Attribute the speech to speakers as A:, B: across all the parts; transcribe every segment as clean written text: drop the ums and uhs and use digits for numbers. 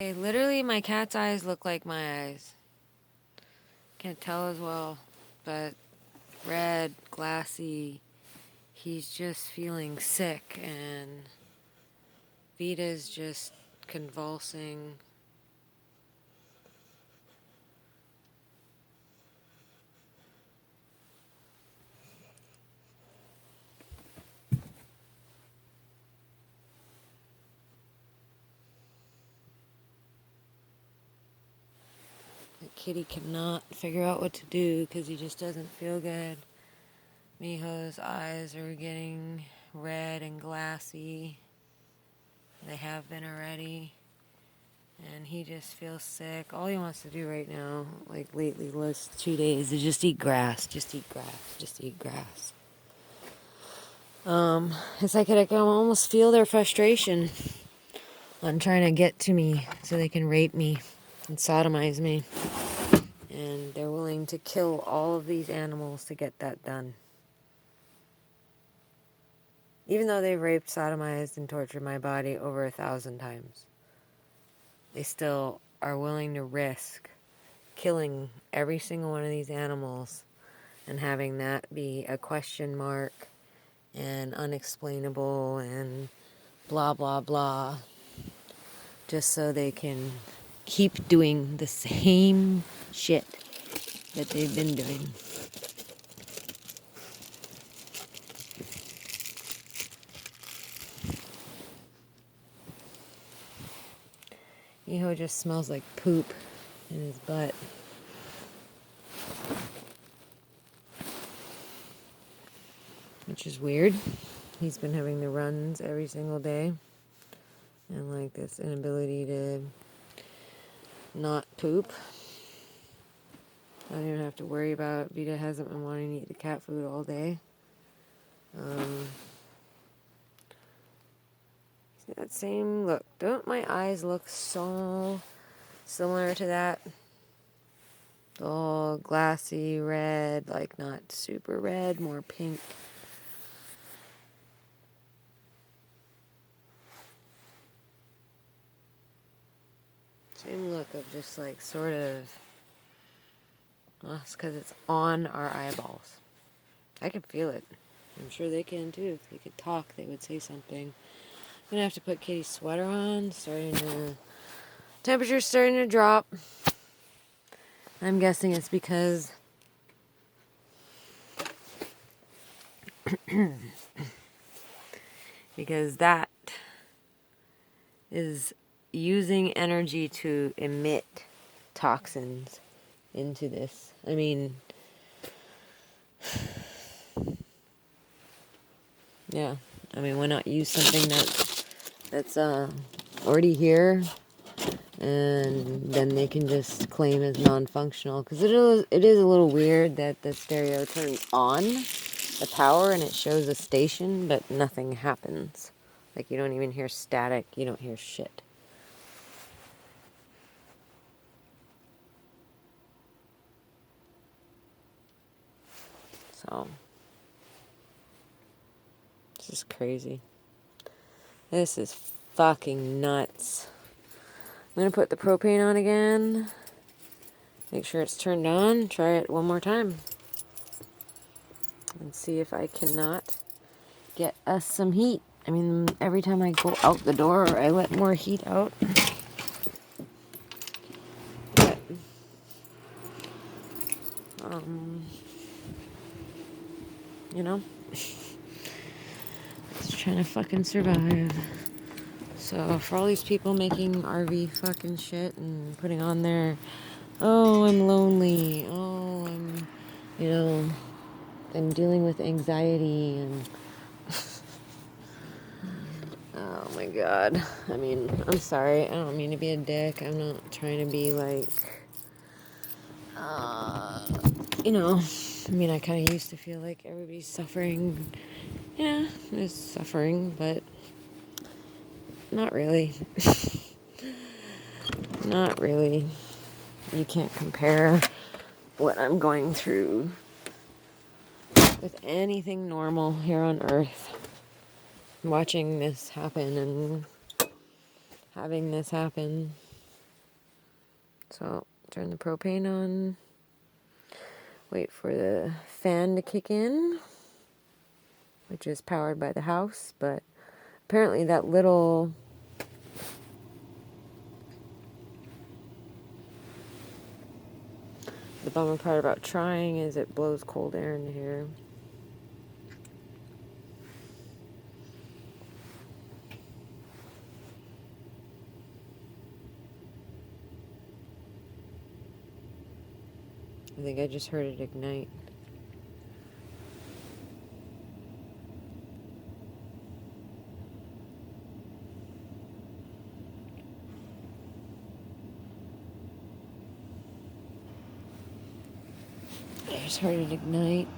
A: Hey, literally, my cat's eyes look like my eyes. Can't tell as well, but red, glassy. He's just feeling sick, and Vita's just convulsing. The kitty cannot figure out what to do because he just doesn't feel good. Miho's eyes are getting red and glassy. They have been already. And he just feels sick. All he wants to do right now, like lately, the last 2 days, is just eat grass. Just eat grass. Just eat grass. It's like I can almost feel their frustration on trying to get to me so they can rape me and sodomize me. And they're willing to kill all of these animals to get that done. Even though they've raped, sodomized, and tortured my body over 1,000 times, they still are willing to risk killing every single one of these animals and having that be a question mark and unexplainable and blah, blah, blah, just so they can keep doing the same shit that they've been doing. Miho just smells like poop in his butt. Which is weird. He's been having the runs every single day. And like this inability to not poop. I don't even have to worry about it. Vita hasn't been wanting to eat the cat food all day. That same look. Don't my eyes look so similar to that? All glassy red, like not super red, more pink. Same look of just like sort of, well, it's because it's on our eyeballs. I can feel it. I'm sure they can too. If they could talk, they would say something. I'm gonna have to put Kitty's sweater on. Temperature's starting to drop. I'm guessing it's because that is using energy to emit toxins into this. I mean, yeah. I mean, why not use something that's already here, and then they can just claim as non-functional? Because it is a little weird that the stereo turns on the power and it shows a station, but nothing happens. Like, you don't even hear static. You don't hear shit. So, this is crazy. This is fucking nuts. I'm going to put the propane on again. Make sure it's turned on. Try it one more time. And see if I cannot get us some heat. I mean, every time I go out the door, I let more heat out. But, you know, just trying to fucking survive. So for all these people making RV fucking shit and putting on their, oh, I'm lonely, oh, I'm dealing with anxiety and, oh my god. I mean, I'm sorry, I don't mean to be a dick. I'm not trying to be like, I mean, I kind of used to feel like everybody's suffering. Yeah, there's suffering, but not really. Not really. You can't compare what I'm going through with anything normal here on Earth. Watching this happen and having this happen. So turn the propane on. Wait for the fan to kick in, which is powered by the house, but apparently that little... The bummer part about trying is it blows cold air into here. I think I just heard it ignite. I just heard it ignite.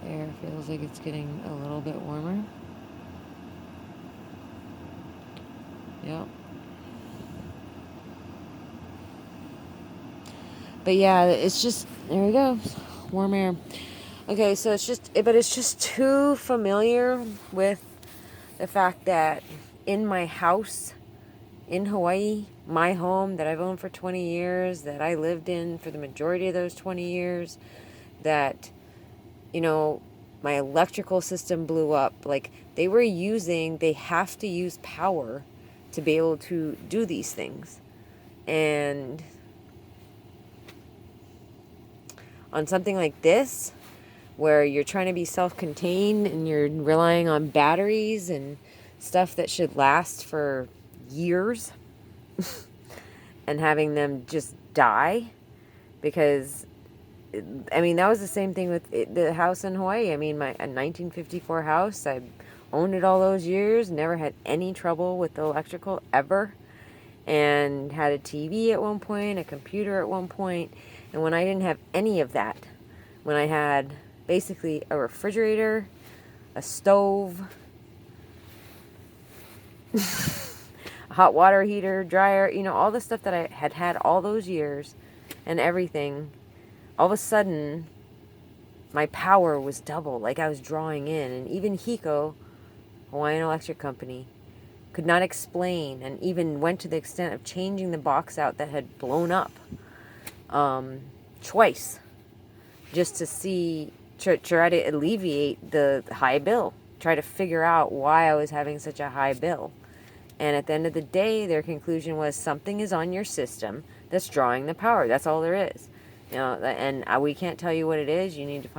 A: Air feels like it's getting a little bit warmer. Yep. But yeah, it's just, there we go. Warm air. Okay, so it's just too familiar with the fact that in my house in Hawaii, my home that I've owned for 20 years, that I lived in for the majority of those 20 years, that, you know, my electrical system blew up. Like, they have to use power to be able to do these things. And on something like this, where you're trying to be self-contained and you're relying on batteries and stuff that should last for years and having them just die, because I mean, that was the same thing with the house in Hawaii. I mean, a 1954 house, I owned it all those years, never had any trouble with the electrical ever, and had a TV at one point, a computer at one point. And when I didn't have any of that, when I had basically a refrigerator, a stove, a hot water heater, dryer, you know, all the stuff that I had had all those years and everything, all of a sudden my power was double, like I was drawing in. And even HECO, Hawaiian Electric Company, could not explain, and even went to the extent of changing the box out that had blown up twice, just to try to alleviate the high bill, try to figure out why I was having such a high bill. And at the end of the day, their conclusion was something is on your system that's drawing the power. That's all there is. You know, and we can't tell you what it is. You need to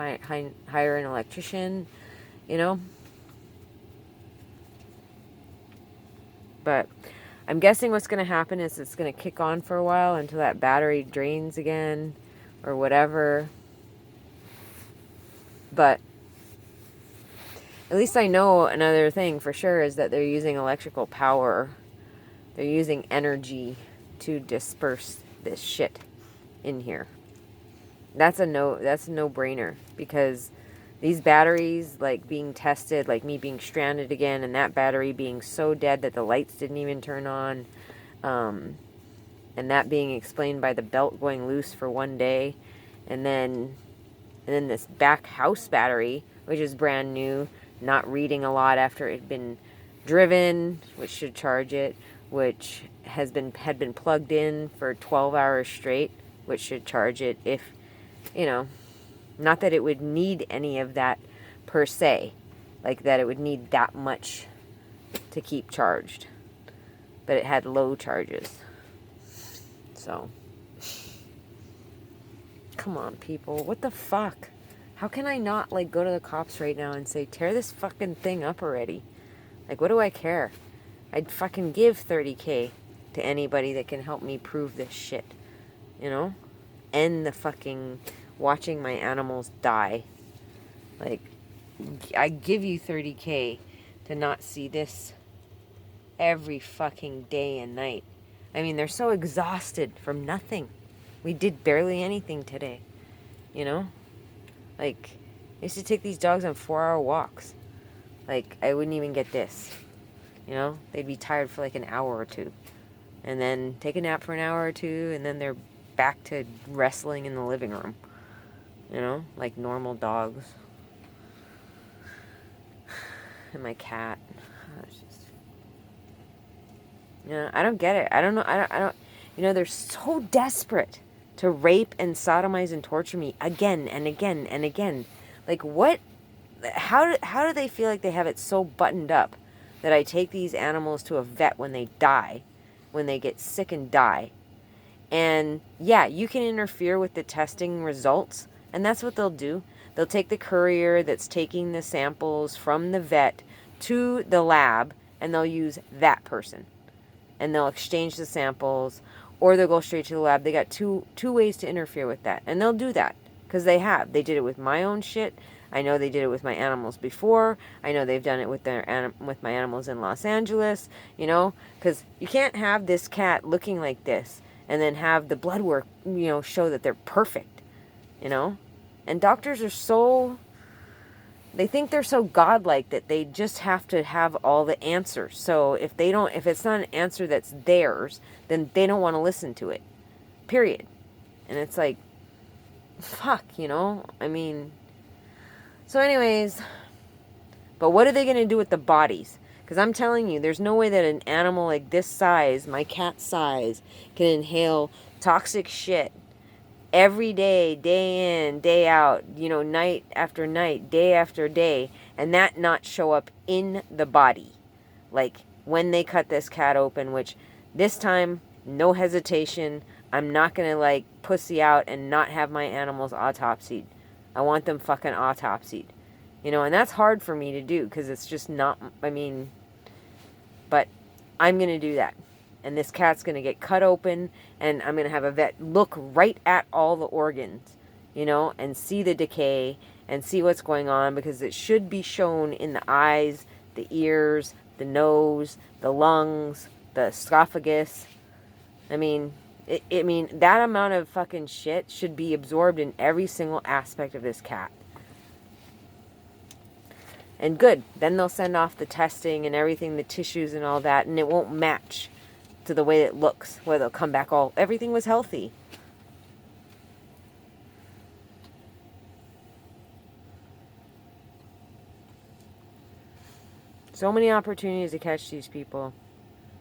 A: hire an electrician, you know. But I'm guessing what's going to happen is it's going to kick on for a while until that battery drains again or whatever. But at least I know another thing for sure is that they're using electrical power. They're using energy to disperse this shit in here. That's a no-brainer, because these batteries, like, being tested, like me being stranded again, and that battery being so dead that the lights didn't even turn on, and that being explained by the belt going loose for one day, and then this back house battery, which is brand new, not reading a lot after it had been driven, which should charge it, which had been plugged in for 12 hours straight, which should charge it if, you know, not that it would need any of that per se, like that it would need that much to keep charged, but it had low charges. So, come on, people, what the fuck? How can I not, like, go to the cops right now and say, tear this fucking thing up already? Like, what do I care? I'd fucking give $30K to anybody that can help me prove this shit, you know? End the fucking watching my animals die. Like, I give you $30K to not see this every fucking day and night. I mean, they're so exhausted from nothing. We did barely anything today, you know? Like, I used to take these dogs on 4-hour walks. Like, I wouldn't even get this, you know? They'd be tired for like an hour or two, and then take a nap for an hour or two, and then they're back to wrestling in the living room. You know, like normal dogs. And my cat. It's just, yeah, I don't get it. I don't know. I don't. You know, they're so desperate to rape and sodomize and torture me again and again and again. Like, what? How do they feel like they have it so buttoned up that I take these animals to a vet when they die, when they get sick and die? And yeah, you can interfere with the testing results, and that's what they'll do. They'll take the courier that's taking the samples from the vet to the lab, and they'll use that person. And they'll exchange the samples, or they'll go straight to the lab. They got two ways to interfere with that, and they'll do that because they have. They did it with my own shit. I know they did it with my animals before. I know they've done it with with my animals in Los Angeles. You know, because you can't have this cat looking like this and then have the blood work, you know, show that they're perfect. You know, and doctors are so. They think they're so godlike that they just have to have all the answers. So if it's not an answer that's theirs, then they don't want to listen to it. Period. And it's like, fuck, you know? I mean, so anyways, but what are they going to do with the bodies? Because I'm telling you, there's no way that an animal like this size, my cat's size, can inhale toxic shit every day, day in, day out, you know, night after night, day after day, and that not show up in the body. Like when they cut this cat open, which this time, no hesitation, I'm not going to like pussy out and not have my animals autopsied. I want them fucking autopsied. You know, and that's hard for me to do because it's just not, I mean, but I'm going to do that. And this cat's going to get cut open, and I'm going to have a vet look right at all the organs, you know, and see the decay and see what's going on, because it should be shown in the eyes, the ears, the nose, the lungs, the esophagus. I mean, that amount of fucking shit should be absorbed in every single aspect of this cat. And good, then they'll send off the testing and everything, the tissues and all that, and it won't match to the way it looks, where they'll come back all, everything was healthy. So many opportunities to catch these people.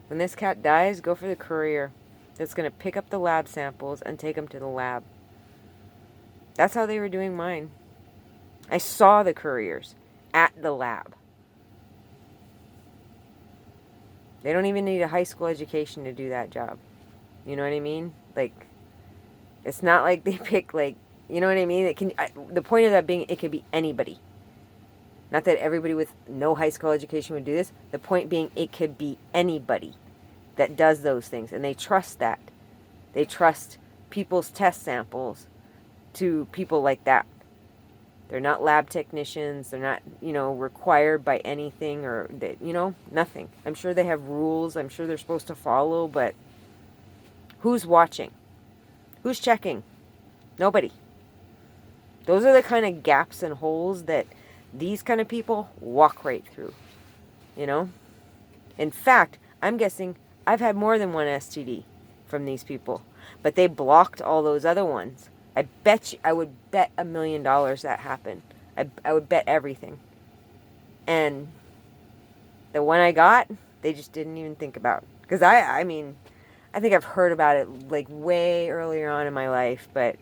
A: When this cat dies, go for the courier that's going to pick up the lab samples and take them to the lab. That's how they were doing mine. I saw the couriers at the lab. They don't even need a high school education to do that job. You know what I mean? Like, it's not like they pick, like, you know what I mean? The point of that being, it could be anybody. Not that everybody with no high school education would do this. The point being, it could be anybody that does those things. And they trust that. They trust people's test samples to people like that. They're not lab technicians. They're not, you know, required by anything, or, they, you know, nothing. I'm sure they have rules. I'm sure they're supposed to follow, but who's watching? Who's checking? Nobody. Those are the kind of gaps and holes that these kind of people walk right through, you know? In fact, I'm guessing I've had more than one STD from these people, but they blocked all those other ones. I would bet $1 million that happened. I would bet everything. And the one I got, they just didn't even think about. Because I mean, I think I've heard about it like way earlier on in my life, but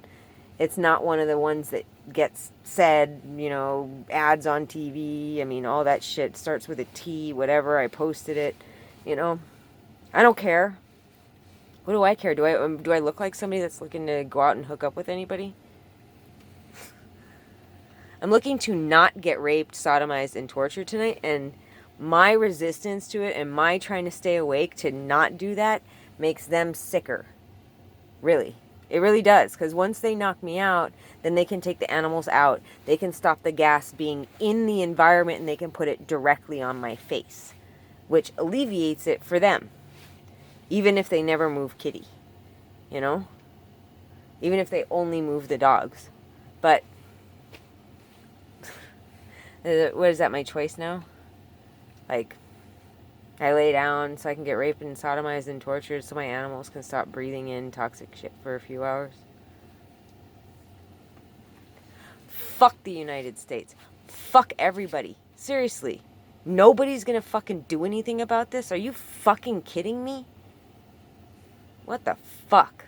A: it's not one of the ones that gets said, you know, ads on TV. I mean, all that shit starts with a T, whatever. I posted it, you know. I don't care. What do I care? Do I look like somebody that's looking to go out and hook up with anybody? I'm looking to not get raped, sodomized, and tortured tonight, and my resistance to it and my trying to stay awake to not do that makes them sicker. Really. It really does, because once they knock me out, then they can take the animals out. They can stop the gas being in the environment, and they can put it directly on my face, which alleviates it for them. Even if they never move Kitty, you know? Even if they only move the dogs. But, what is that, my choice now? Like, I lay down so I can get raped and sodomized and tortured so my animals can stop breathing in toxic shit for a few hours. fuck the United States. Fuck everybody. Seriously. Nobody's gonna fucking do anything about this? Are you fucking kidding me? What the fuck?